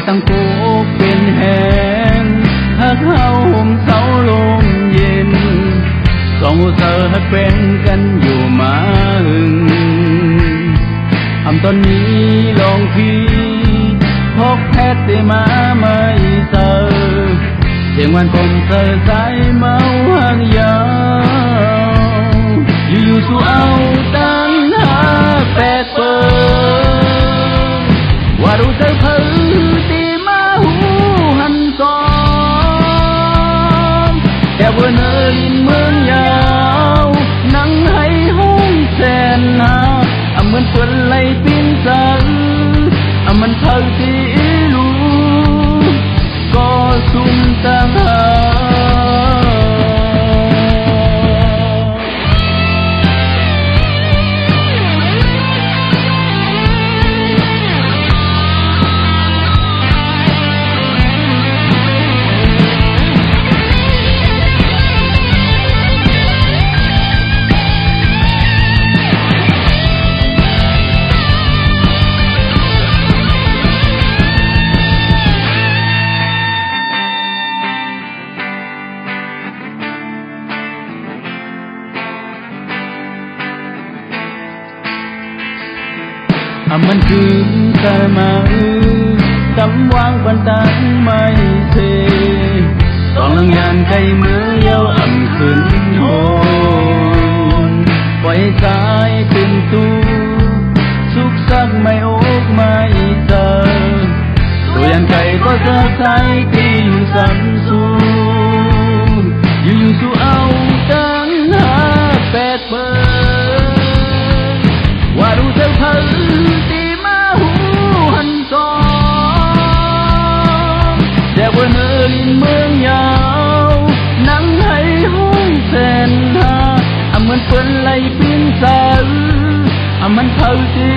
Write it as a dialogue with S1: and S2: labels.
S1: ตั้งโกเป็นแหงหักเฮาห่มเสาลมเย็นสองเสอหักเป็นกันอยู่มาหึงตอนนี้ลองพี่พกแพทย์ได้มาไม่เจอเสียงวันคมเธอสายเมาห่างยาวอยู่ๆสู้เอาตั้งหาแปดเปิดว่ารู้เธอเพิ่งตีมาหูหันซ้อนแต่ว่าเนอลินเมืองยาวนั่งให้ห้องแสนหาเหมือนคนไล่ปิ้นสังมันเท่าที่รู้ก็ซุ่มตั้งหามันคือแต่มาตำวางปันตังไม่เทสองลังยานไกลมือเยาอ่ำขึ้นโหนปล่อยสายเป็นตู้สุกสักไม่อกไม่เจอตัวยันไก่ก็เจอใจที่อยู่สันสูอยู่สู้เอาตั้งหาแปดเปิดว่ารู้เธอเพิ่งตีมาหูหันซ้อนแต่ว่าเนอลินเมืองยาวนั่งให้ห้องแสนหาเหมือนเปิ้นไล่ปิ้นสาวมันเท่าที่